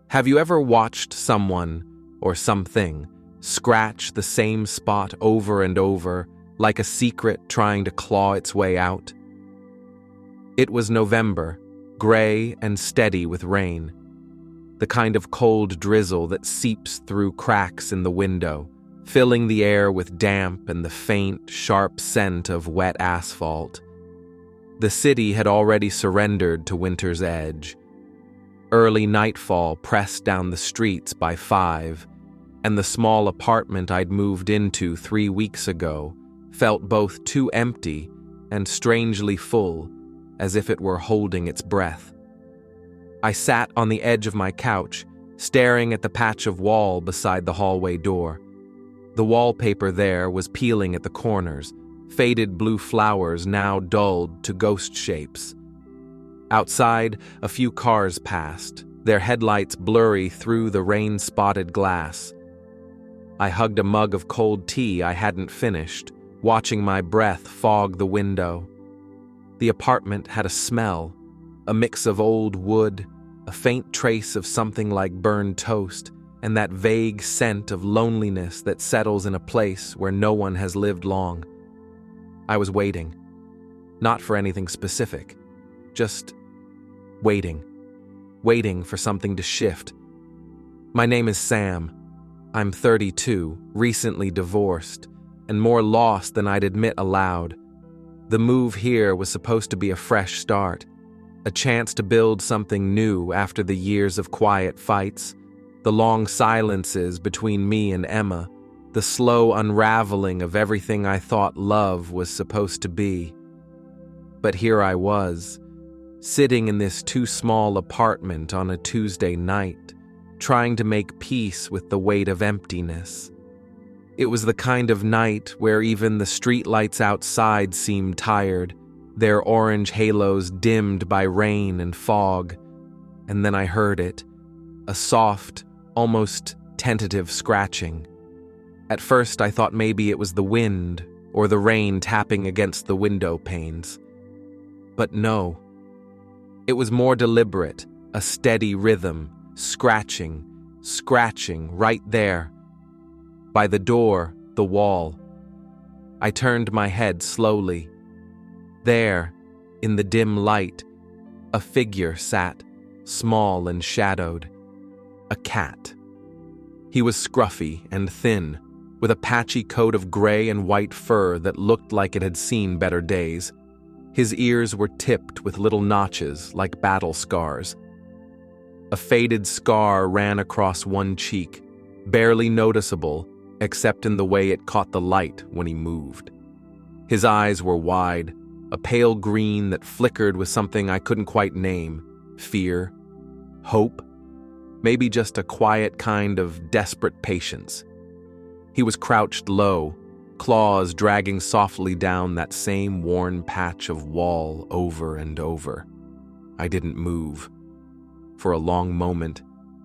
Have you ever watched someone, or something, scratch the same spot over and over, like a secret trying to claw its way out? It was November, gray and steady with rain. The kind of cold drizzle that seeps through cracks in the window, filling the air with damp and the faint, sharp scent of wet asphalt. The city had already surrendered to winter's edge. Early nightfall pressed down the streets by 5, and the small apartment I'd moved into 3 weeks ago felt both too empty and strangely full, as if it were holding its breath. I sat on the edge of my couch, staring at the patch of wall beside the hallway door. The wallpaper there was peeling at the corners, faded blue flowers now dulled to ghost shapes. Outside, a few cars passed, their headlights blurry through the rain-spotted glass. I hugged a mug of cold tea I hadn't finished, watching my breath fog the window. The apartment had a smell, a mix of old wood, a faint trace of something like burned toast, and that vague scent of loneliness that settles in a place where no one has lived long. I was waiting. Not for anything specific. Just waiting. Waiting for something to shift. My name is Sam. I'm 32, recently divorced, and more lost than I'd admit aloud. The move here was supposed to be a fresh start, a chance to build something new after the years of quiet fights, the long silences between me and Emma, the slow unraveling of everything I thought love was supposed to be. But here I was, sitting in this too-small apartment on a Tuesday night, trying to make peace with the weight of emptiness. It was the kind of night where even the streetlights outside seemed tired, their orange halos dimmed by rain and fog. And then I heard it, a soft, almost tentative scratching. At first I thought maybe it was the wind or the rain tapping against the window panes. But no. It was more deliberate, a steady rhythm, scratching right there. By the door, the wall. I turned my head slowly. There, in the dim light, a figure sat, small and shadowed. A cat. He was scruffy and thin, with a patchy coat of gray and white fur that looked like it had seen better days. His ears were tipped with little notches like battle scars. A faded scar ran across one cheek, barely noticeable except in the way it caught the light when he moved. His eyes were wide, a pale green that flickered with something I couldn't quite name. Fear? Hope? Maybe just a quiet kind of desperate patience. He was crouched low, claws dragging softly down that same worn patch of wall over and over. I didn't move. For a long moment,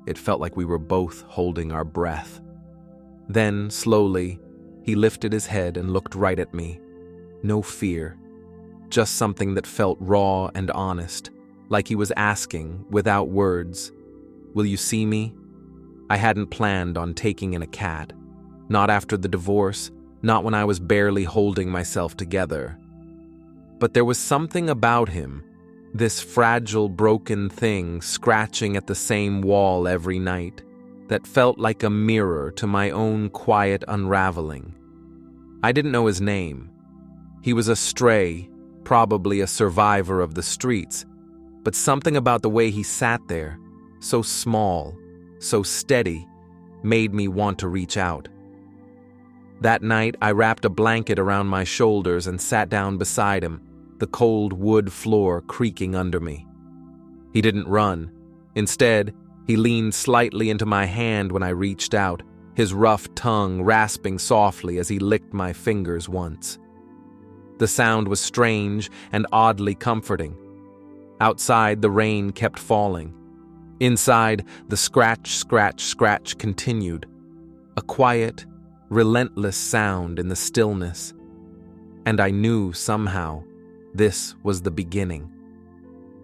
it felt like we were both holding our breath. Then, slowly, he lifted his head and looked right at me. No fear, just something that felt raw and honest, like he was asking, without words, "Will you see me?" I hadn't planned on taking in a cat. Not after the divorce, not when I was barely holding myself together. But there was something about him, this fragile, broken thing scratching at the same wall every night, that felt like a mirror to my own quiet unraveling. I didn't know his name. He was a stray, probably a survivor of the streets, but something about the way he sat there, so small, so steady, made me want to reach out. That night, I wrapped a blanket around my shoulders and sat down beside him, the cold wood floor creaking under me. He didn't run. Instead, he leaned slightly into my hand when I reached out, his rough tongue rasping softly as he licked my fingers once. The sound was strange and oddly comforting. Outside, the rain kept falling. Inside, the scratch continued, a quiet, relentless sound in the stillness. And I knew somehow this was the beginning.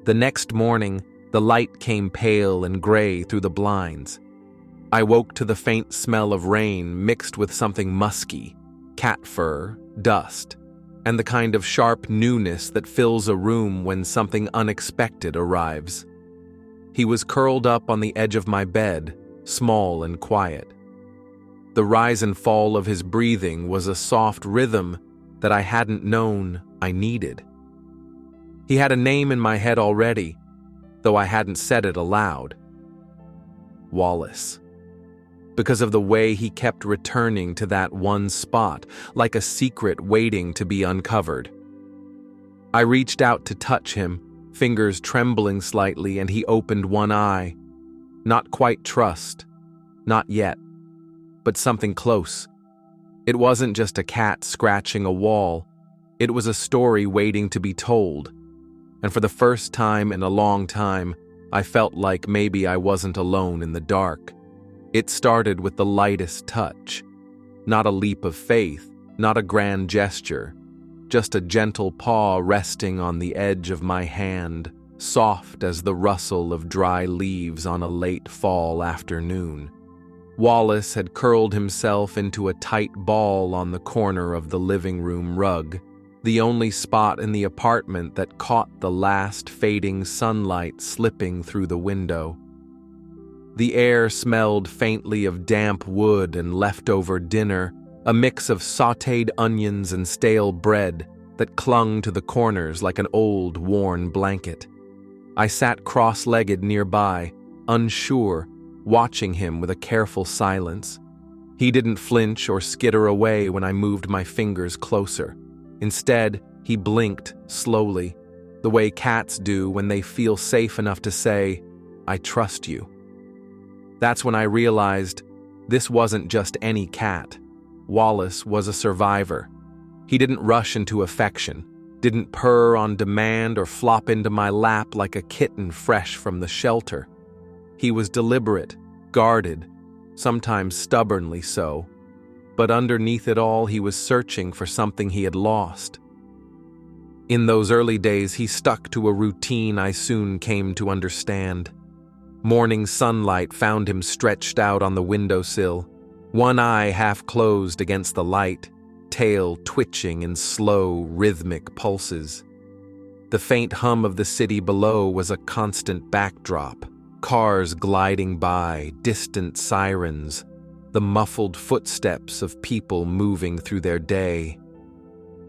The next morning, The light came pale and gray through the blinds. I woke to the faint smell of rain mixed with something musky, cat fur, dust, and the kind of sharp newness that fills a room when something unexpected arrives. He was curled up on the edge of my bed, small and quiet. The rise and fall of his breathing was a soft rhythm that I hadn't known I needed. He had a name in my head already, though I hadn't said it aloud. Wallace. Because of the way he kept returning to that one spot, like a secret waiting to be uncovered. I reached out to touch him, fingers trembling slightly, and he opened one eye. Not quite trust. Not yet. But something close. It wasn't just a cat scratching a wall. It was a story waiting to be told. And for the first time in a long time, I felt like maybe I wasn't alone in the dark. It started with the lightest touch. Not a leap of faith, not a grand gesture. Just a gentle paw resting on the edge of my hand, soft as the rustle of dry leaves on a late fall afternoon. Wallace had curled himself into a tight ball on the corner of the living room rug, the only spot in the apartment that caught the last fading sunlight slipping through the window. The air smelled faintly of damp wood and leftover dinner, a mix of sautéed onions and stale bread that clung to the corners like an old, worn blanket. I sat cross-legged nearby, unsure, watching him with a careful silence. He didn't flinch or skitter away when I moved my fingers closer. Instead, he blinked slowly, the way cats do when they feel safe enough to say, "I trust you." That's when I realized this wasn't just any cat. Wallace was a survivor. He didn't rush into affection, didn't purr on demand or flop into my lap like a kitten fresh from the shelter. He was deliberate, guarded, sometimes stubbornly so. But underneath it all, he was searching for something he had lost. In those early days, he stuck to a routine I soon came to understand. Morning sunlight found him stretched out on the windowsill, one eye half closed against the light, tail twitching in slow, rhythmic pulses. The faint hum of the city below was a constant backdrop, cars gliding by, distant sirens, the muffled footsteps of people moving through their day.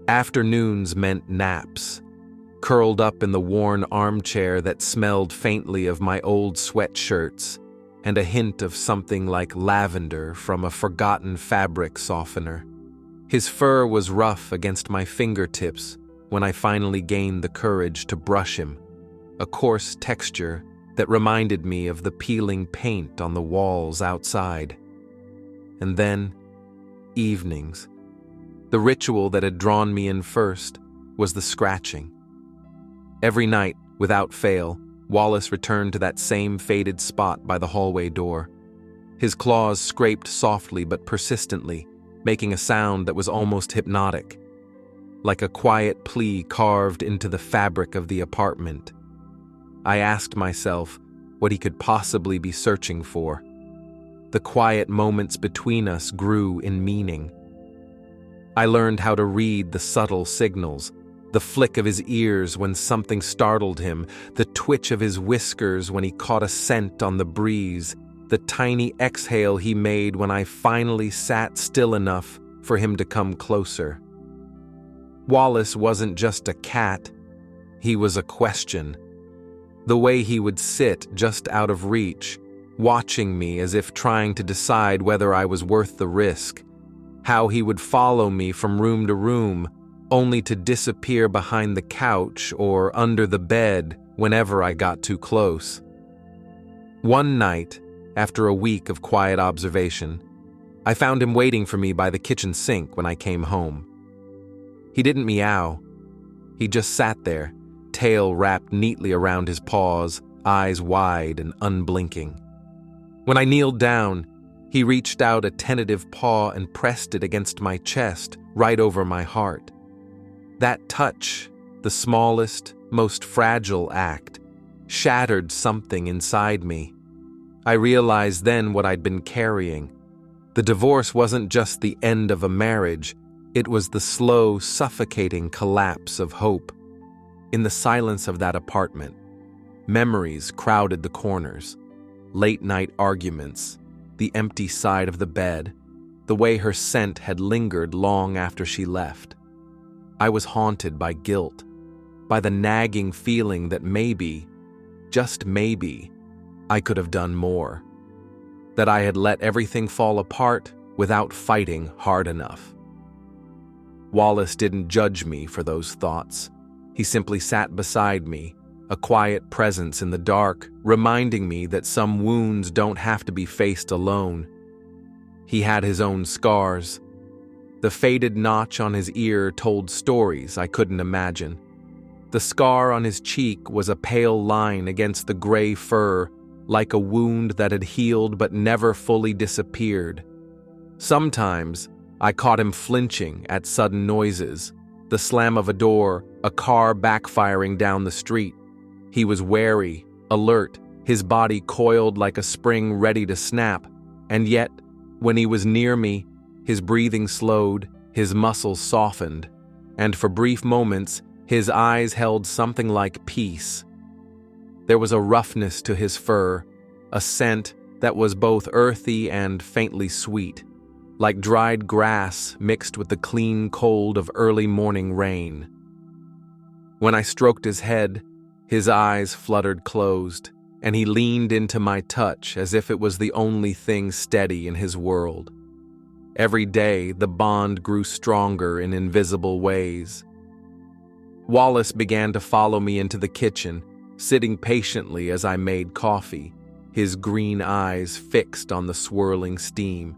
Afternoons meant naps, curled up in the worn armchair that smelled faintly of my old sweatshirts and a hint of something like lavender from a forgotten fabric softener. His fur was rough against my fingertips when I finally gained the courage to brush him, a coarse texture that reminded me of the peeling paint on the walls outside. And then, evenings. The ritual that had drawn me in first was the scratching. Every night, without fail, Wallace returned to that same faded spot by the hallway door. His claws scraped softly but persistently, making a sound that was almost hypnotic, like a quiet plea carved into the fabric of the apartment. I asked myself what he could possibly be searching for. The quiet moments between us grew in meaning. I learned how to read the subtle signals, the flick of his ears when something startled him, the twitch of his whiskers when he caught a scent on the breeze, the tiny exhale he made when I finally sat still enough for him to come closer. Wallace wasn't just a cat, he was a question. The way he would sit just out of reach, watching me as if trying to decide whether I was worth the risk, how he would follow me from room to room, only to disappear behind the couch or under the bed whenever I got too close. One night, after a week of quiet observation, I found him waiting for me by the kitchen sink when I came home. He didn't meow. He just sat there, tail wrapped neatly around his paws, eyes wide and unblinking. When I kneeled down, he reached out a tentative paw and pressed it against my chest, right over my heart. That touch, the smallest, most fragile act, shattered something inside me. I realized then what I'd been carrying. The divorce wasn't just the end of a marriage, it was the slow, suffocating collapse of hope. In the silence of that apartment, memories crowded the corners. Late-night arguments, the empty side of the bed, the way her scent had lingered long after she left. I was haunted by guilt, by the nagging feeling that maybe, just maybe, I could have done more. That I had let everything fall apart without fighting hard enough. Wallace didn't judge me for those thoughts. He simply sat beside me, a quiet presence in the dark, reminding me that some wounds don't have to be faced alone. He had his own scars. The faded notch on his ear told stories I couldn't imagine. The scar on his cheek was a pale line against the gray fur, like a wound that had healed but never fully disappeared. Sometimes, I caught him flinching at sudden noises, the slam of a door, a car backfiring down the street. He was wary, alert, his body coiled like a spring ready to snap, and yet, when he was near me, his breathing slowed, his muscles softened, and for brief moments, his eyes held something like peace. There was a roughness to his fur, a scent that was both earthy and faintly sweet, like dried grass mixed with the clean cold of early morning rain. When I stroked his head, his eyes fluttered closed, and he leaned into my touch as if it was the only thing steady in his world. Every day, the bond grew stronger in invisible ways. Wallace began to follow me into the kitchen, sitting patiently as I made coffee, his green eyes fixed on the swirling steam.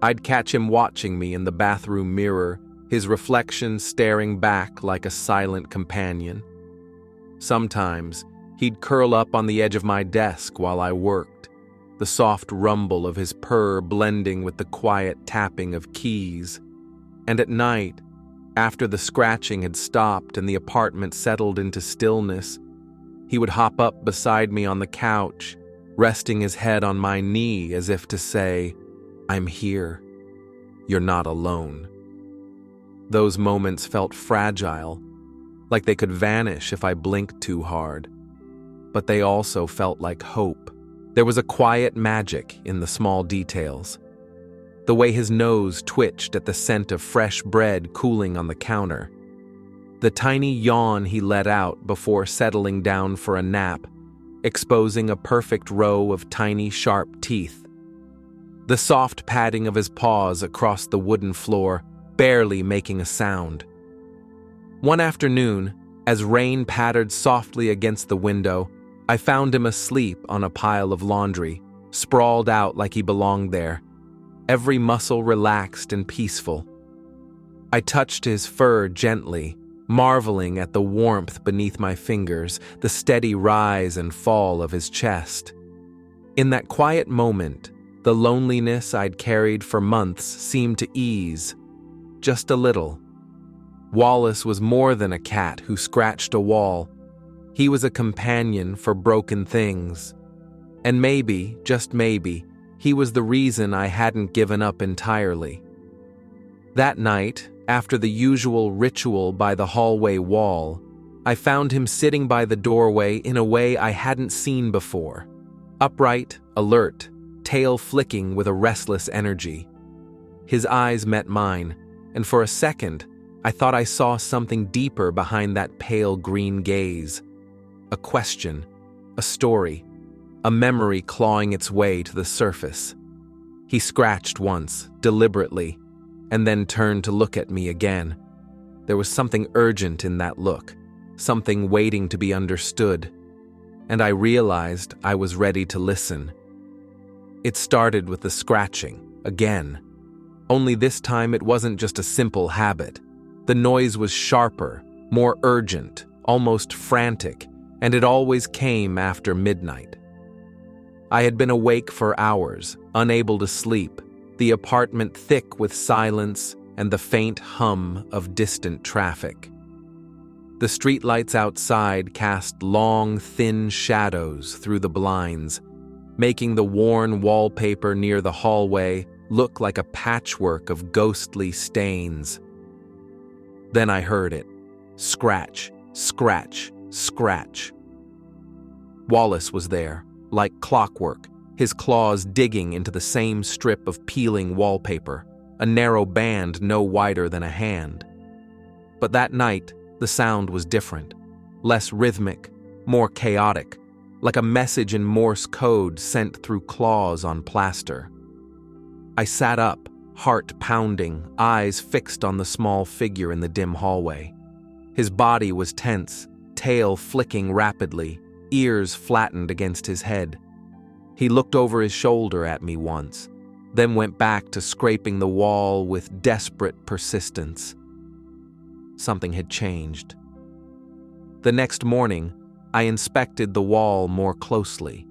I'd catch him watching me in the bathroom mirror, his reflection staring back like a silent companion. Sometimes, he'd curl up on the edge of my desk while I worked, the soft rumble of his purr blending with the quiet tapping of keys. And at night, after the scratching had stopped and the apartment settled into stillness, he would hop up beside me on the couch, resting his head on my knee as if to say, "I'm here. You're not alone." Those moments felt fragile, like they could vanish if I blinked too hard. But they also felt like hope. There was a quiet magic in the small details. The way his nose twitched at the scent of fresh bread cooling on the counter. The tiny yawn he let out before settling down for a nap, exposing a perfect row of tiny sharp teeth. The soft padding of his paws across the wooden floor, barely making a sound. One afternoon, as rain pattered softly against the window, I found him asleep on a pile of laundry, sprawled out like he belonged there, every muscle relaxed and peaceful. I touched his fur gently, marveling at the warmth beneath my fingers, the steady rise and fall of his chest. In that quiet moment, the loneliness I'd carried for months seemed to ease, just a little. Wallace was more than a cat who scratched a wall. He was a companion for broken things. And maybe, just maybe, he was the reason I hadn't given up entirely. That night, after the usual ritual by the hallway wall, I found him sitting by the doorway in a way I hadn't seen before. Upright, alert, tail flicking with a restless energy. His eyes met mine, and for a second, I thought I saw something deeper behind that pale green gaze. A question, a story, a memory clawing its way to the surface. He scratched once, deliberately, and then turned to look at me again. There was something urgent in that look, something waiting to be understood, and I realized I was ready to listen. It started with the scratching, again. Only this time it wasn't just a simple habit. The noise was sharper, more urgent, almost frantic, and it always came after midnight. I had been awake for hours, unable to sleep, the apartment thick with silence and the faint hum of distant traffic. The streetlights outside cast long, thin shadows through the blinds, making the worn wallpaper near the hallway look like a patchwork of ghostly stains. Then I heard it. Scratch, scratch, scratch. Wallace was there, like clockwork, his claws digging into the same strip of peeling wallpaper, a narrow band no wider than a hand. But that night, the sound was different, less rhythmic, more chaotic, like a message in Morse code sent through claws on plaster. I sat up, heart pounding, eyes fixed on the small figure in the dim hallway. His body was tense, tail flicking rapidly, ears flattened against his head. He looked over his shoulder at me once, then went back to scraping the wall with desperate persistence. Something had changed. The next morning, I inspected the wall more closely.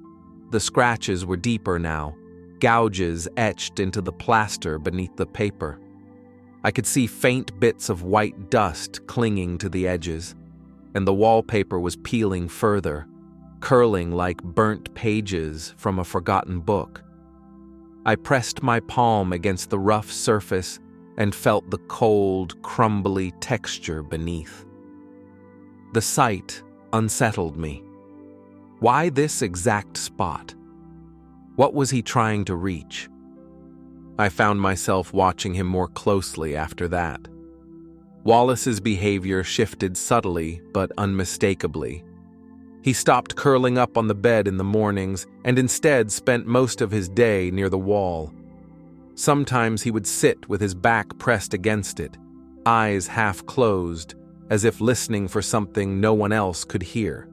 The scratches were deeper now, gouges etched into the plaster beneath the paper. I could see faint bits of white dust clinging to the edges, and the wallpaper was peeling further, curling like burnt pages from a forgotten book. I pressed my palm against the rough surface and felt the cold, crumbly texture beneath. The sight unsettled me. Why this exact spot? What was he trying to reach? I found myself watching him more closely after that. Wallace's behavior shifted subtly but unmistakably. He stopped curling up on the bed in the mornings and instead spent most of his day near the wall. Sometimes he would sit with his back pressed against it, eyes half closed, as if listening for something no one else could hear.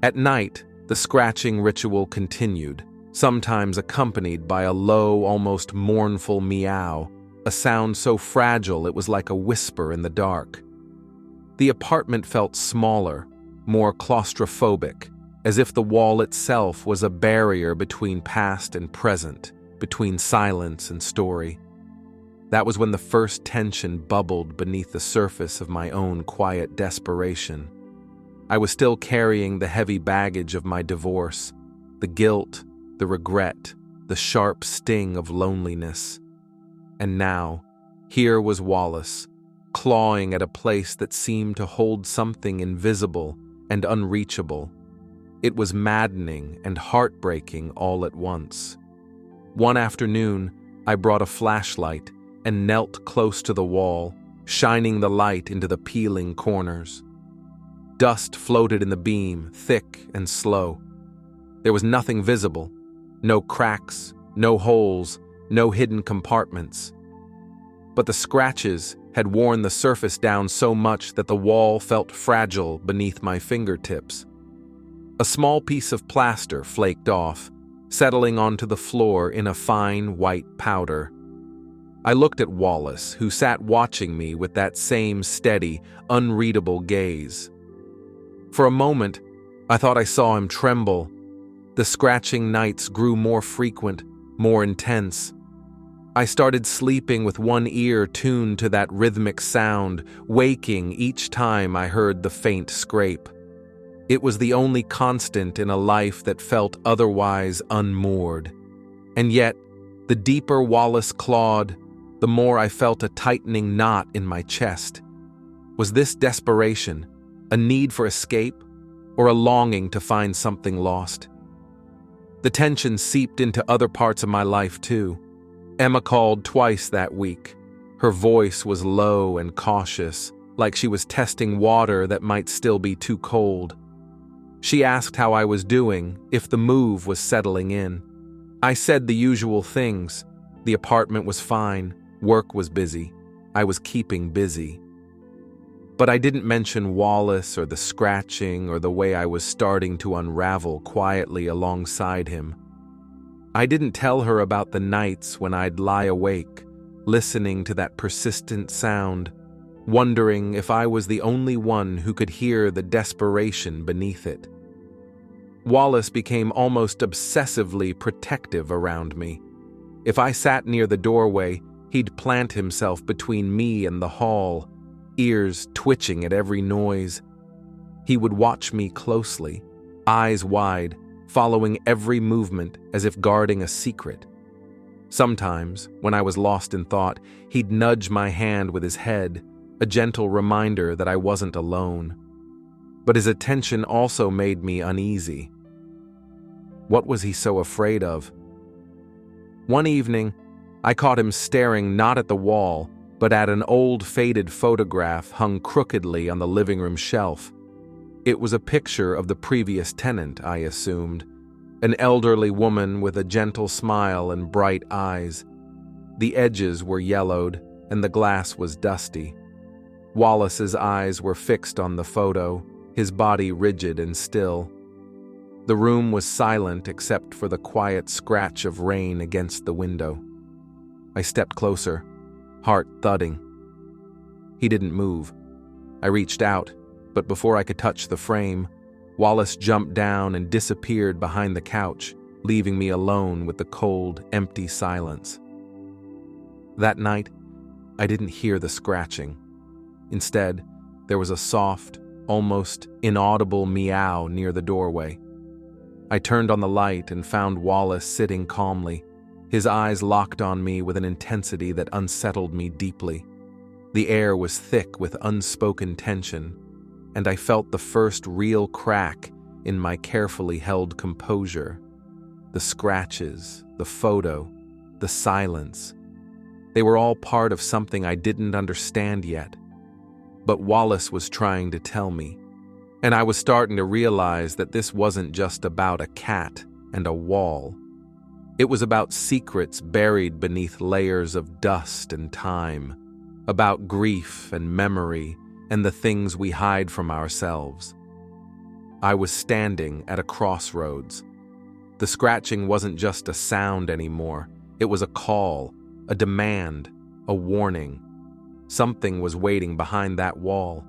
At night, the scratching ritual continued, sometimes accompanied by a low, almost mournful meow, a sound so fragile it was like a whisper in the dark. The apartment felt smaller, more claustrophobic, as if the wall itself was a barrier between past and present, between silence and story. That was when the first tension bubbled beneath the surface of my own quiet desperation. I was still carrying the heavy baggage of my divorce, the guilt, the regret, the sharp sting of loneliness. And now, here was Wallace, clawing at a place that seemed to hold something invisible and unreachable. It was maddening and heartbreaking all at once. One afternoon, I brought a flashlight and knelt close to the wall, shining the light into the peeling corners. Dust floated in the beam, thick and slow. There was nothing visible, no cracks, no holes, no hidden compartments. But the scratches had worn the surface down so much that the wall felt fragile beneath my fingertips. A small piece of plaster flaked off, settling onto the floor in a fine white powder. I looked at Wallace, who sat watching me with that same steady, unreadable gaze. For a moment, I thought I saw him tremble. The scratching nights grew more frequent, more intense. I started sleeping with one ear tuned to that rhythmic sound, waking each time I heard the faint scrape. It was the only constant in a life that felt otherwise unmoored. And yet, the deeper Wallace clawed, the more I felt a tightening knot in my chest. Was this desperation, a need for escape, or a longing to find something lost? The tension seeped into other parts of my life too. Emma called twice that week. Her voice was low and cautious, like she was testing water that might still be too cold. She asked how I was doing, if the move was settling in. I said the usual things. The apartment was fine, work was busy, I was keeping busy. But I didn't mention Wallace or the scratching or the way I was starting to unravel quietly alongside him. I didn't tell her about the nights when I'd lie awake, listening to that persistent sound, wondering if I was the only one who could hear the desperation beneath it. Wallace became almost obsessively protective around me. If I sat near the doorway, he'd plant himself between me and the hall, ears twitching at every noise. He would watch me closely, eyes wide, following every movement as if guarding a secret. Sometimes, when I was lost in thought, he'd nudge my hand with his head, a gentle reminder that I wasn't alone. But his attention also made me uneasy. What was he so afraid of? One evening, I caught him staring not at the wall, but at an old faded photograph hung crookedly on the living room shelf. It was a picture of the previous tenant, I assumed, an elderly woman with a gentle smile and bright eyes. The edges were yellowed, and the glass was dusty. Wallace's eyes were fixed on the photo, his body rigid and still. The room was silent except for the quiet scratch of rain against the window. I stepped closer, heart thudding. He didn't move. I reached out, but before I could touch the frame, Wallace jumped down and disappeared behind the couch, leaving me alone with the cold, empty silence. That night, I didn't hear the scratching. Instead, there was a soft, almost inaudible meow near the doorway. I turned on the light and found Wallace sitting calmly, his eyes locked on me with an intensity that unsettled me deeply. The air was thick with unspoken tension, and I felt the first real crack in my carefully held composure. The scratches, the photo, the silence. They were all part of something I didn't understand yet. But Wallace was trying to tell me, and I was starting to realize that this wasn't just about a cat and a wall. It was about secrets buried beneath layers of dust and time, about grief and memory and the things we hide from ourselves. I was standing at a crossroads. The scratching wasn't just a sound anymore. It was a call, a demand, a warning. Something was waiting behind that wall,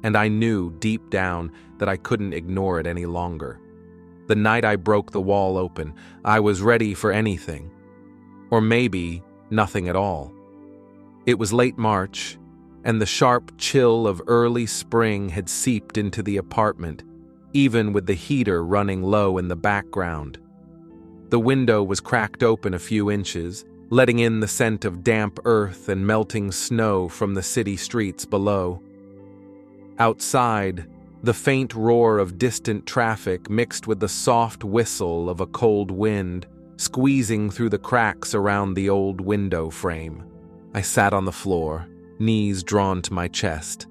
and I knew deep down that I couldn't ignore it any longer. The night I broke the wall open, I was ready for anything, or maybe nothing at all. It was late March, and the sharp chill of early spring had seeped into the apartment, even with the heater running low in the background. The window was cracked open a few inches, letting in the scent of damp earth and melting snow from the city streets below. Outside, the faint roar of distant traffic mixed with the soft whistle of a cold wind, squeezing through the cracks around the old window frame. I sat on the floor, knees drawn to my chest,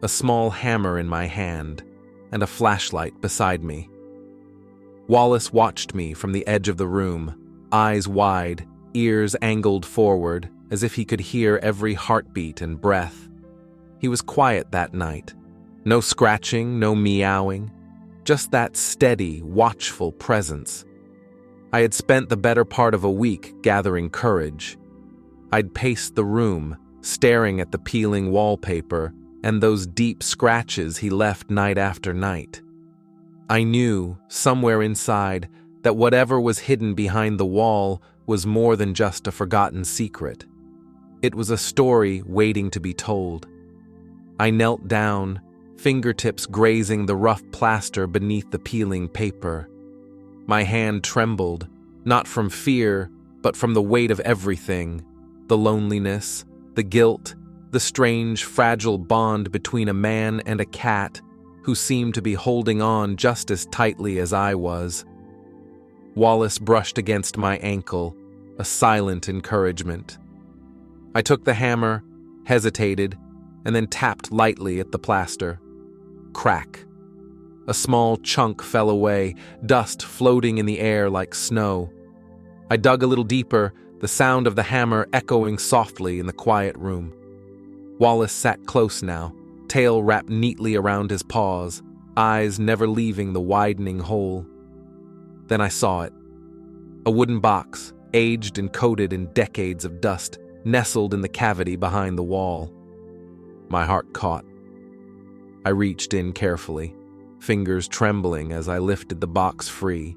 a small hammer in my hand, and a flashlight beside me. Wallace watched me from the edge of the room, eyes wide, ears angled forward, as if he could hear every heartbeat and breath. He was quiet that night. No scratching, no meowing, just that steady, watchful presence. I had spent the better part of a week gathering courage. I'd paced the room, staring at the peeling wallpaper and those deep scratches he left night after night. I knew, somewhere inside, that whatever was hidden behind the wall was more than just a forgotten secret. It was a story waiting to be told. I knelt down, fingertips grazing the rough plaster beneath the peeling paper. My hand trembled, not from fear, but from the weight of everything: the loneliness, the guilt, the strange, fragile bond between a man and a cat who seemed to be holding on just as tightly as I was. Wallace brushed against my ankle, a silent encouragement. I took the hammer, hesitated, and then tapped lightly at the plaster. Crack. A small chunk fell away, dust floating in the air like snow. I dug a little deeper, the sound of the hammer echoing softly in the quiet room. Wallace sat close now, tail wrapped neatly around his paws, eyes never leaving the widening hole. Then I saw it. A wooden box, aged and coated in decades of dust, nestled in the cavity behind the wall. My heart caught. I reached in carefully, fingers trembling as I lifted the box free.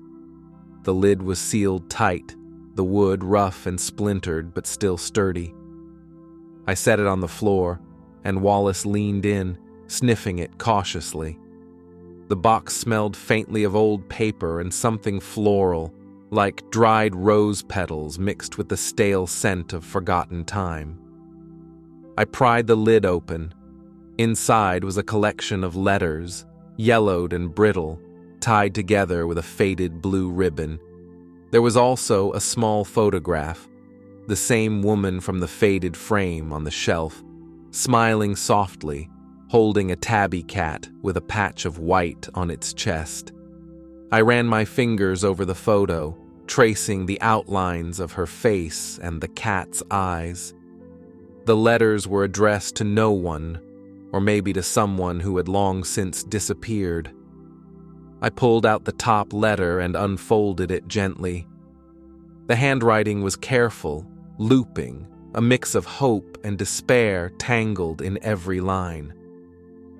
The lid was sealed tight, the wood rough and splintered but still sturdy. I set it on the floor, and Wallace leaned in, sniffing it cautiously. The box smelled faintly of old paper and something floral, like dried rose petals mixed with the stale scent of forgotten time. I pried the lid open. Inside was a collection of letters, yellowed and brittle, tied together with a faded blue ribbon. There was also a small photograph, the same woman from the faded frame on the shelf, smiling softly, holding a tabby cat with a patch of white on its chest. I ran my fingers over the photo, tracing the outlines of her face and the cat's eyes. The letters were addressed to no one, or maybe to someone who had long since disappeared. I pulled out the top letter and unfolded it gently. The handwriting was careful, looping, a mix of hope and despair tangled in every line.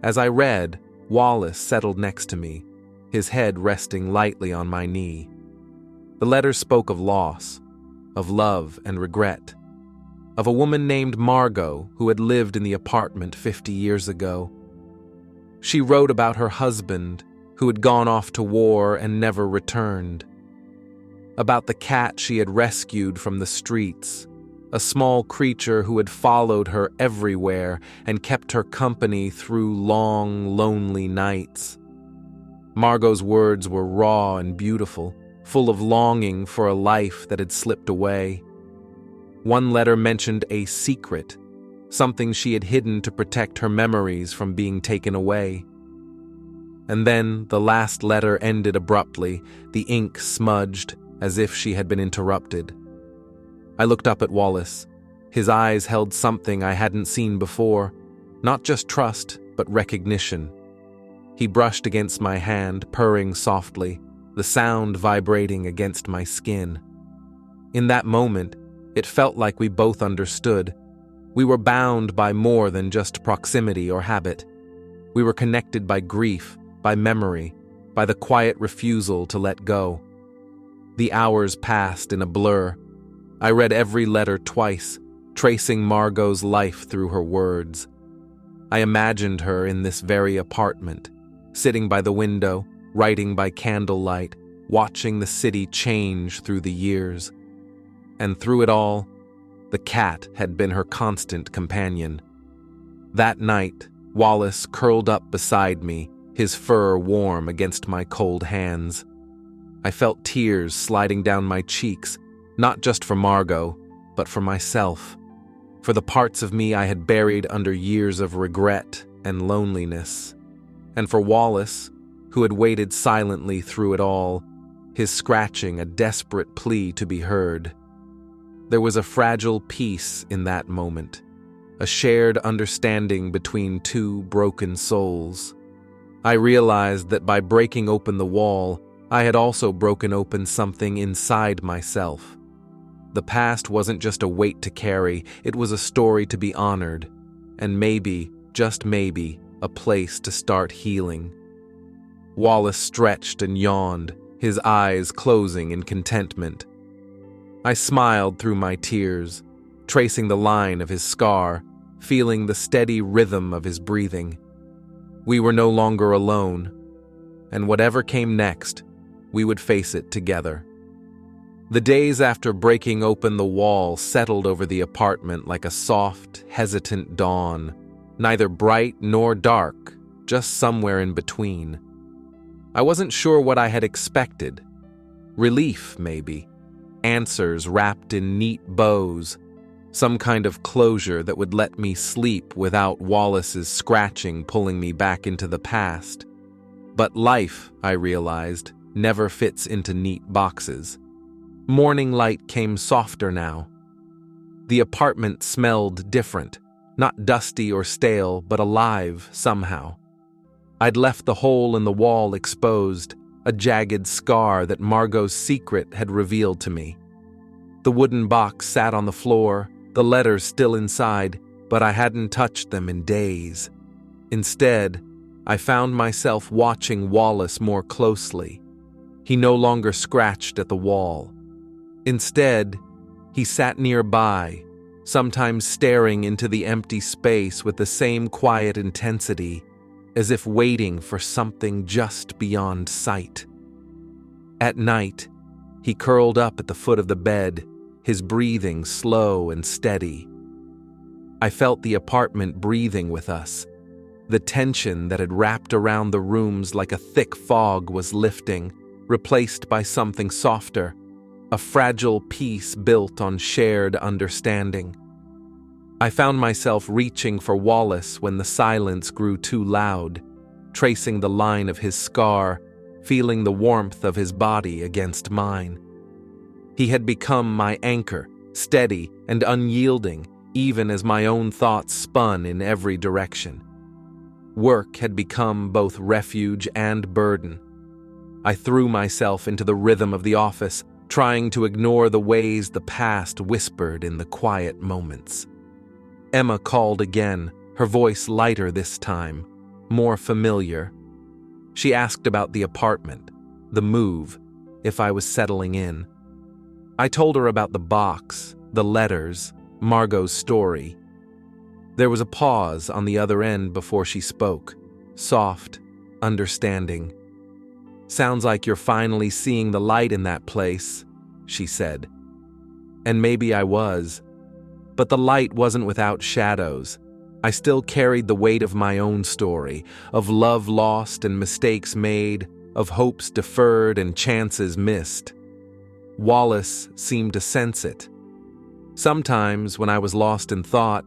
As I read, Wallace settled next to me, his head resting lightly on my knee. The letter spoke of loss, of love and regret, of a woman named Margot who had lived in the apartment 50 years ago. She wrote about her husband, who had gone off to war and never returned, about the cat she had rescued from the streets, a small creature who had followed her everywhere and kept her company through long, lonely nights. Margot's words were raw and beautiful, full of longing for a life that had slipped away. One letter mentioned a secret, something she had hidden to protect her memories from being taken away. And then the last letter ended abruptly, the ink smudged as if she had been interrupted. I looked up at Wallace. His eyes held something I hadn't seen before, not just trust, but recognition. He brushed against my hand, purring softly, the sound vibrating against my skin. In that moment, it felt like we both understood. We were bound by more than just proximity or habit. We were connected by grief, by memory, by the quiet refusal to let go. The hours passed in a blur. I read every letter twice, tracing Margot's life through her words. I imagined her in this very apartment, sitting by the window, writing by candlelight, watching the city change through the years. And through it all, the cat had been her constant companion. That night, Wallace curled up beside me, his fur warm against my cold hands. I felt tears sliding down my cheeks, not just for Margot, but for myself, for the parts of me I had buried under years of regret and loneliness, and for Wallace, who had waited silently through it all, his scratching a desperate plea to be heard. There was a fragile peace in that moment, a shared understanding between two broken souls. I realized that by breaking open the wall, I had also broken open something inside myself. The past wasn't just a weight to carry, it was a story to be honored, and maybe, just maybe, a place to start healing. Wallace stretched and yawned, his eyes closing in contentment. I smiled through my tears, tracing the line of his scar, feeling the steady rhythm of his breathing. We were no longer alone, and whatever came next, we would face it together. The days after breaking open the wall settled over the apartment like a soft, hesitant dawn, neither bright nor dark, just somewhere in between. I wasn't sure what I had expected. Relief, maybe. Answers wrapped in neat bows. Some kind of closure that would let me sleep without Wallace's scratching pulling me back into the past. But life, I realized, never fits into neat boxes. Morning light came softer now. The apartment smelled different, not dusty or stale, but alive somehow. I'd left the hole in the wall exposed, a jagged scar that Margot's secret had revealed to me. The wooden box sat on the floor, the letters still inside, but I hadn't touched them in days. Instead, I found myself watching Wallace more closely. He no longer scratched at the wall. Instead, he sat nearby, sometimes staring into the empty space with the same quiet intensity, as if waiting for something just beyond sight. At night, he curled up at the foot of the bed, his breathing slow and steady. I felt the apartment breathing with us. The tension that had wrapped around the rooms like a thick fog was lifting, replaced by something softer, a fragile peace built on shared understanding. I found myself reaching for Wallace when the silence grew too loud, tracing the line of his scar, feeling the warmth of his body against mine. He had become my anchor, steady and unyielding, even as my own thoughts spun in every direction. Work had become both refuge and burden. I threw myself into the rhythm of the office, trying to ignore the ways the past whispered in the quiet moments. Emma called again, her voice lighter this time, more familiar. She asked about the apartment, the move, if I was settling in. I told her about the box, the letters, Margot's story. There was a pause on the other end before she spoke, soft, understanding. "Sounds like you're finally seeing the light in that place," she said. And maybe I was. But the light wasn't without shadows. I still carried the weight of my own story, of love lost and mistakes made, of hopes deferred and chances missed. Wallace seemed to sense it. Sometimes, when I was lost in thought,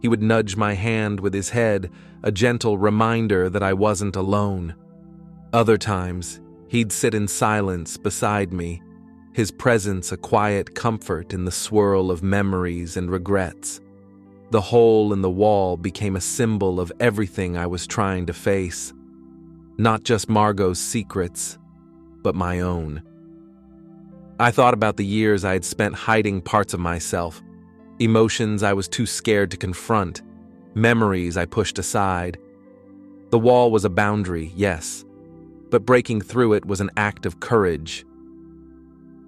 he would nudge my hand with his head, a gentle reminder that I wasn't alone. Other times, he'd sit in silence beside me, his presence a quiet comfort in the swirl of memories and regrets. The hole in the wall became a symbol of everything I was trying to face. Not just Margot's secrets, but my own. I thought about the years I had spent hiding parts of myself, emotions I was too scared to confront, memories I pushed aside. The wall was a boundary, yes, but breaking through it was an act of courage.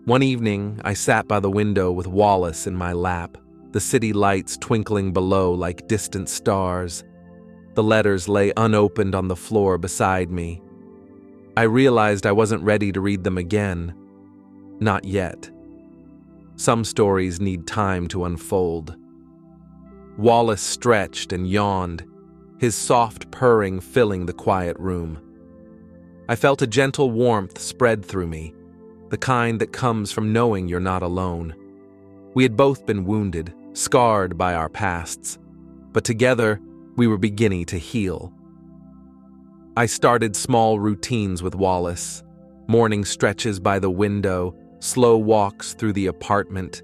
One evening, I sat by the window with Wallace in my lap, the city lights twinkling below like distant stars. The letters lay unopened on the floor beside me. I realized I wasn't ready to read them again. Not yet. Some stories need time to unfold. Wallace stretched and yawned, his soft purring filling the quiet room. I felt a gentle warmth spread through me, the kind that comes from knowing you're not alone. We had both been wounded, scarred by our pasts, but together we were beginning to heal. I started small routines with Wallace, morning stretches by the window, slow walks through the apartment,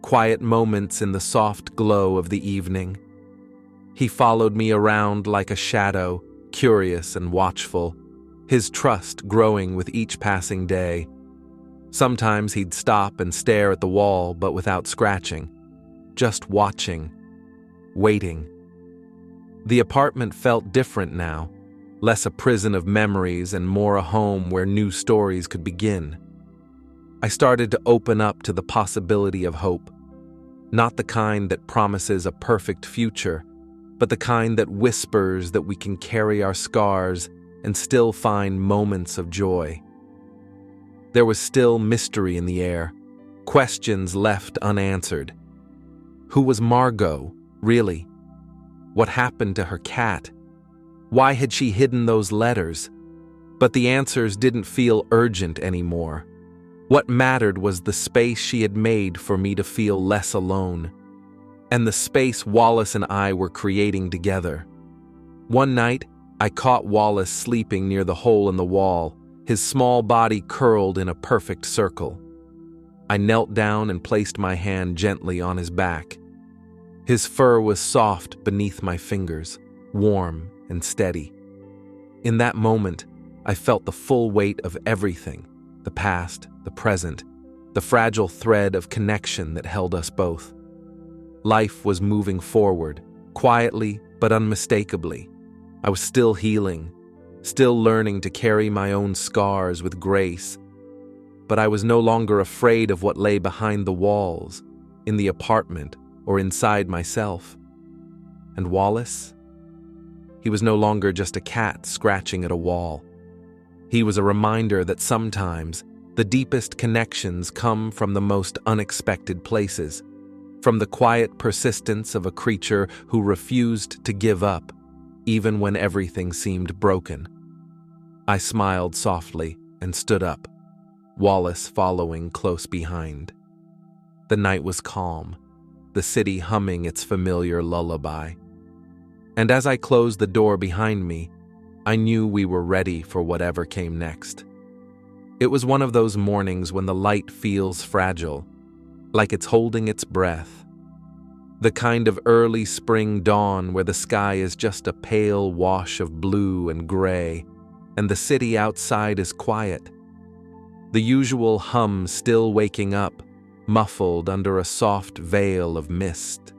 quiet moments in the soft glow of the evening. He followed me around like a shadow, curious and watchful, his trust growing with each passing day. Sometimes he'd stop and stare at the wall, but without scratching, just watching, waiting. The apartment felt different now, less a prison of memories and more a home where new stories could begin. I started to open up to the possibility of hope, not the kind that promises a perfect future, but the kind that whispers that we can carry our scars and still find moments of joy. There was still mystery in the air, questions left unanswered. Who was Margot, really? What happened to her cat? Why had she hidden those letters? But the answers didn't feel urgent anymore. What mattered was the space she had made for me to feel less alone, and the space Wallace and I were creating together. One night, I caught Wallace sleeping near the hole in the wall, his small body curled in a perfect circle. I knelt down and placed my hand gently on his back. His fur was soft beneath my fingers, warm and steady. In that moment, I felt the full weight of everything, the past, the present, the fragile thread of connection that held us both. Life was moving forward, quietly but unmistakably. I was still healing, still learning to carry my own scars with grace, but I was no longer afraid of what lay behind the walls, in the apartment, or inside myself. And Wallace? He was no longer just a cat scratching at a wall. He was a reminder that sometimes the deepest connections come from the most unexpected places, from the quiet persistence of a creature who refused to give up, even when everything seemed broken. I smiled softly and stood up, Wallace following close behind. The night was calm, the city humming its familiar lullaby. And as I closed the door behind me, I knew we were ready for whatever came next. It was one of those mornings when the light feels fragile, like it's holding its breath. The kind of early spring dawn where the sky is just a pale wash of blue and gray, and the city outside is quiet. The usual hum still waking up, muffled under a soft veil of mist.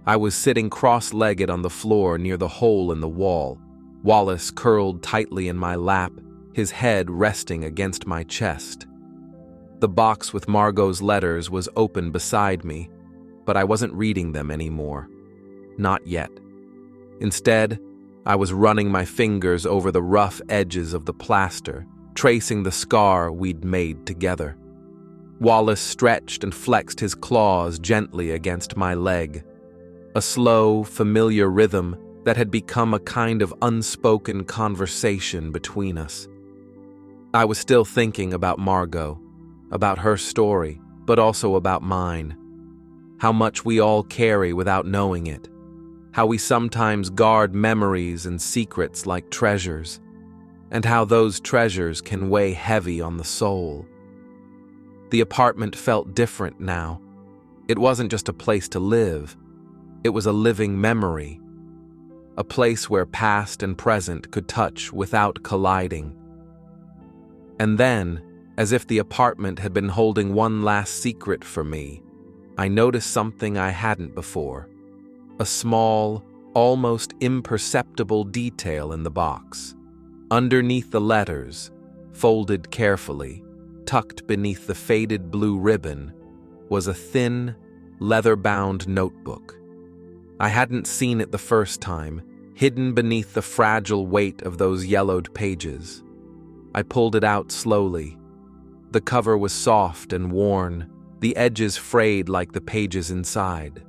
I was sitting cross-legged on the floor near the hole in the wall, Wallace curled tightly in my lap, his head resting against my chest. The box with Margot's letters was open beside me, but I wasn't reading them anymore. Not yet. Instead, I was running my fingers over the rough edges of the plaster, tracing the scar we'd made together. Wallace stretched and flexed his claws gently against my leg, a slow, familiar rhythm that had become a kind of unspoken conversation between us. I was still thinking about Margot, about her story, but also about mine. How much we all carry without knowing it. How we sometimes guard memories and secrets like treasures, and how those treasures can weigh heavy on the soul. The apartment felt different now. It wasn't just a place to live. It was a living memory. A place where past and present could touch without colliding. And then, as if the apartment had been holding one last secret for me, I noticed something I hadn't before. A small, almost imperceptible detail in the box. Underneath the letters, folded carefully, tucked beneath the faded blue ribbon, was a thin, leather-bound notebook. I hadn't seen it the first time, hidden beneath the fragile weight of those yellowed pages. I pulled it out slowly. The cover was soft and worn, the edges frayed like the pages inside.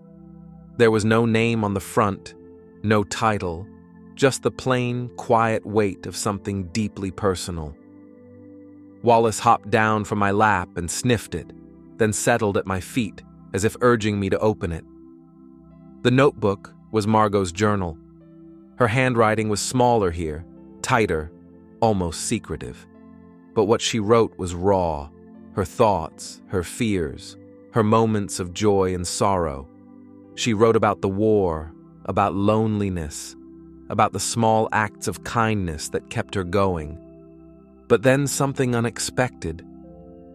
There was no name on the front, no title, just the plain, quiet weight of something deeply personal. Wallace hopped down from my lap and sniffed it, then settled at my feet as if urging me to open it. The notebook was Margot's journal. Her handwriting was smaller here, tighter, almost secretive. But what she wrote was raw, her thoughts, her fears, her moments of joy and sorrow. She wrote about the war, about loneliness, about the small acts of kindness that kept her going. But then something unexpected.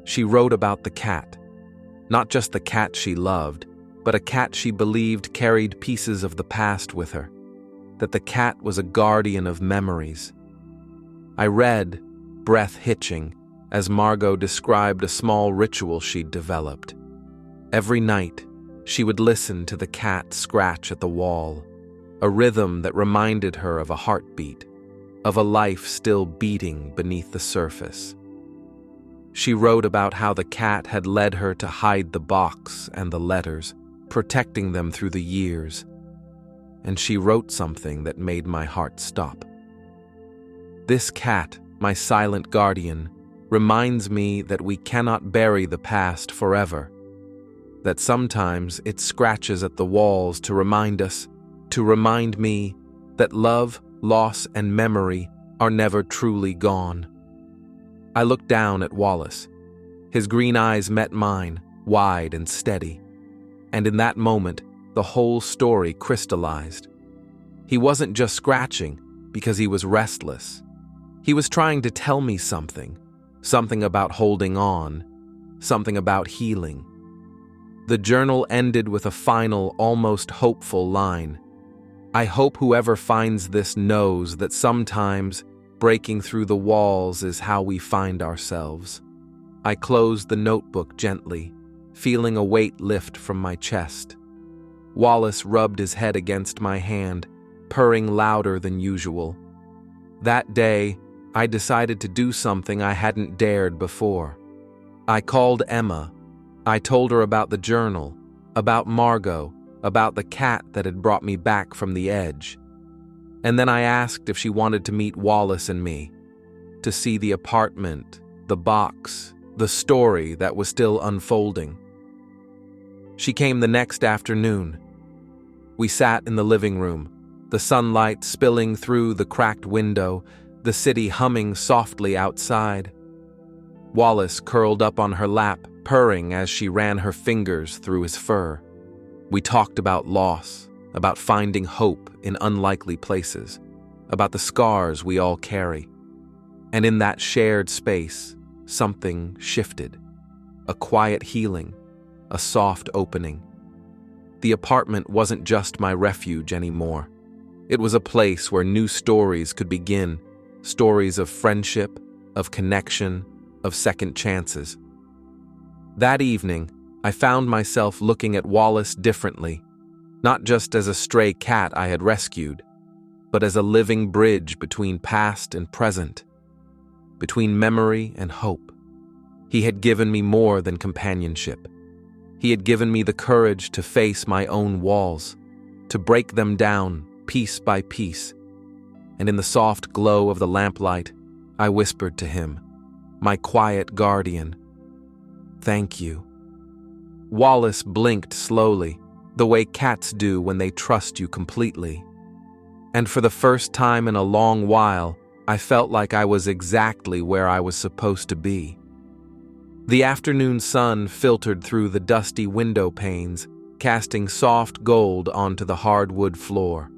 She wrote about the cat. Not just the cat she loved, but a cat she believed carried pieces of the past with her. That the cat was a guardian of memories. I read, breath hitching, as Margot described a small ritual she'd developed. Every night, she would listen to the cat scratch at the wall, a rhythm that reminded her of a heartbeat, of a life still beating beneath the surface. She wrote about how the cat had led her to hide the box and the letters, protecting them through the years. And she wrote something that made my heart stop. This cat, my silent guardian, reminds me that we cannot bury the past forever. That sometimes it scratches at the walls to remind us, to remind me, that love, loss, and memory are never truly gone. I looked down at Wallace. His green eyes met mine, wide and steady. And in that moment, the whole story crystallized. He wasn't just scratching because he was restless. He was trying to tell me something about holding on, something about healing. The journal ended with a final, almost hopeful line. I hope whoever finds this knows that sometimes breaking through the walls is how we find ourselves. I closed the notebook gently, feeling a weight lift from my chest. Wallace rubbed his head against my hand, purring louder than usual. That day, I decided to do something I hadn't dared before. I called Emma. I told her about the journal, about Margot, about the cat that had brought me back from the edge. And then I asked if she wanted to meet Wallace and me, to see the apartment, the box, the story that was still unfolding. She came the next afternoon. We sat in the living room, the sunlight spilling through the cracked window, the city humming softly outside. Wallace curled up on her lap, purring as she ran her fingers through his fur. We talked about loss, about finding hope in unlikely places, about the scars we all carry. And in that shared space, something shifted. A quiet healing, a soft opening. The apartment wasn't just my refuge anymore. It was a place where new stories could begin, stories of friendship, of connection, of second chances. That evening, I found myself looking at Wallace differently, not just as a stray cat I had rescued, but as a living bridge between past and present, between memory and hope. He had given me more than companionship. He had given me the courage to face my own walls, to break them down piece by piece. And in the soft glow of the lamplight, I whispered to him, my quiet guardian, "Thank you." Wallace blinked slowly, the way cats do when they trust you completely. And for the first time in a long while, I felt like I was exactly where I was supposed to be. The afternoon sun filtered through the dusty window panes, casting soft gold onto the hardwood floor.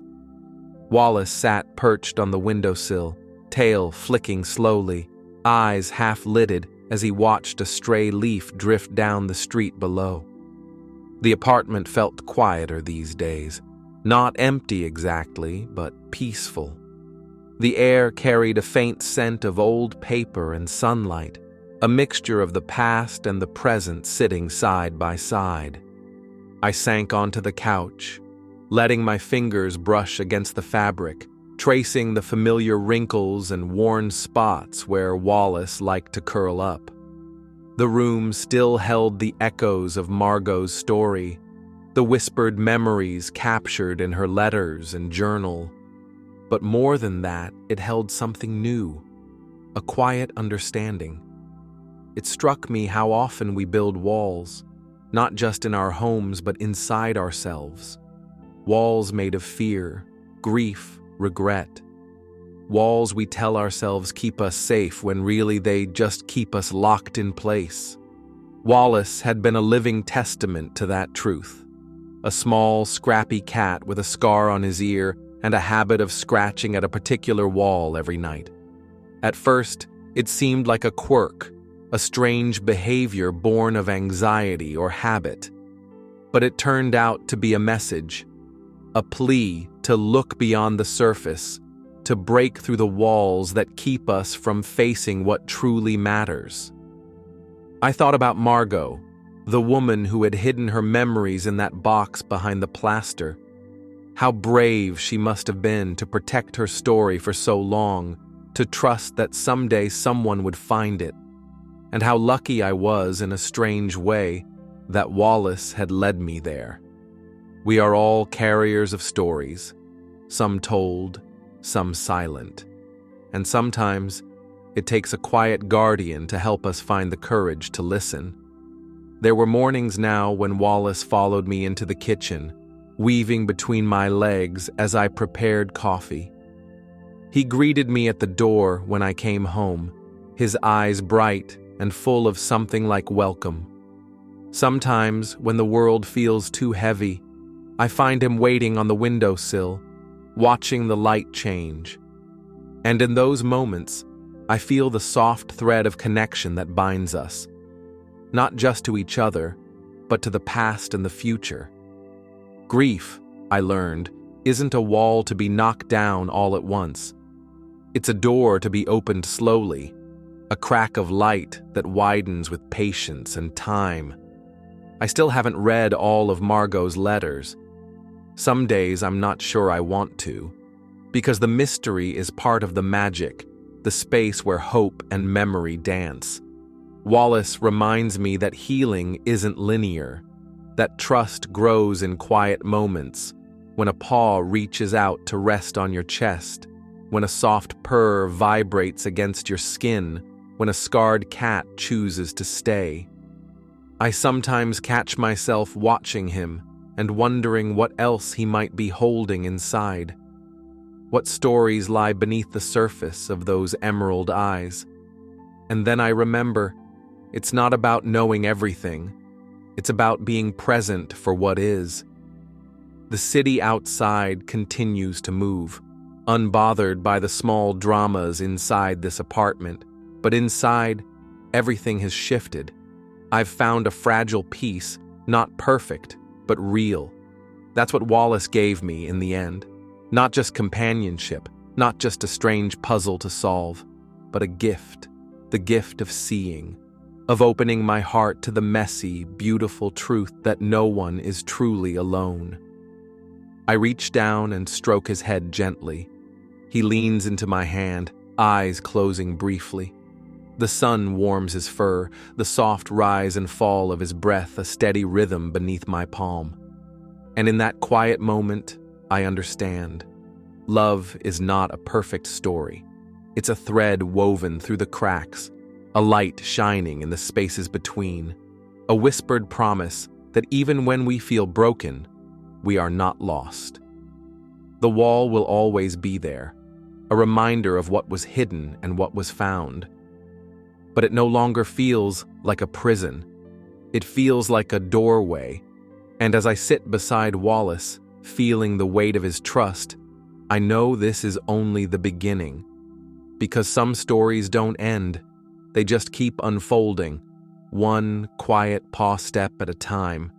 Wallace sat perched on the windowsill, tail flicking slowly, eyes half-lidded as he watched a stray leaf drift down the street below. The apartment felt quieter these days, not empty exactly, but peaceful. The air carried a faint scent of old paper and sunlight, a mixture of the past and the present sitting side by side. I sank onto the couch, letting my fingers brush against the fabric, tracing the familiar wrinkles and worn spots where Wallace liked to curl up. The room still held the echoes of Margot's story, the whispered memories captured in her letters and journal. But more than that, it held something new, a quiet understanding. It struck me how often we build walls, not just in our homes but inside ourselves. Walls made of fear, grief, regret. Walls we tell ourselves keep us safe when really they just keep us locked in place. Wallace had been a living testament to that truth. A small, scrappy cat with a scar on his ear and a habit of scratching at a particular wall every night. At first, it seemed like a quirk, a strange behavior born of anxiety or habit. But it turned out to be a message, a plea to look beyond the surface, to break through the walls that keep us from facing what truly matters. I thought about Margot, the woman who had hidden her memories in that box behind the plaster. How brave she must have been to protect her story for so long, to trust that someday someone would find it. And how lucky I was, in a strange way, that Wallace had led me there. We are all carriers of stories, some told, some silent. And sometimes it takes a quiet guardian to help us find the courage to listen. There were mornings now when Wallace followed me into the kitchen, weaving between my legs as I prepared coffee. He greeted me at the door when I came home, his eyes bright and full of something like welcome. Sometimes, when the world feels too heavy, I find him waiting on the windowsill, watching the light change. And in those moments, I feel the soft thread of connection that binds us, not just to each other, but to the past and the future. Grief, I learned, isn't a wall to be knocked down all at once. It's a door to be opened slowly, a crack of light that widens with patience and time. I still haven't read all of Margot's letters, Some days I'm not sure I want to, because the mystery is part of the magic, the space where hope and memory dance. Wallace reminds me that healing isn't linear, that trust grows in quiet moments, when a paw reaches out to rest on your chest, when a soft purr vibrates against your skin, when a scarred cat chooses to stay. I sometimes catch myself watching him and wondering what else he might be holding inside. What stories lie beneath the surface of those emerald eyes? And then I remember, it's not about knowing everything. It's about being present for what is. The city outside continues to move, unbothered by the small dramas inside this apartment. But inside, everything has shifted. I've found a fragile peace, not perfect, but real. That's what Wallace gave me in the end. Not just companionship, not just a strange puzzle to solve, but a gift, the gift of seeing, of opening my heart to the messy, beautiful truth that no one is truly alone. I reach down and stroke his head gently. He leans into my hand, eyes closing briefly. The sun warms his fur, the soft rise and fall of his breath a steady rhythm beneath my palm. And in that quiet moment, I understand. Love is not a perfect story. It's a thread woven through the cracks, a light shining in the spaces between, a whispered promise that even when we feel broken, we are not lost. The wall will always be there, a reminder of what was hidden and what was found. But it no longer feels like a prison. It feels like a doorway. And as I sit beside Wallace, feeling the weight of his trust, I know this is only the beginning. Because some stories don't end. They just keep unfolding, one quiet paw step at a time.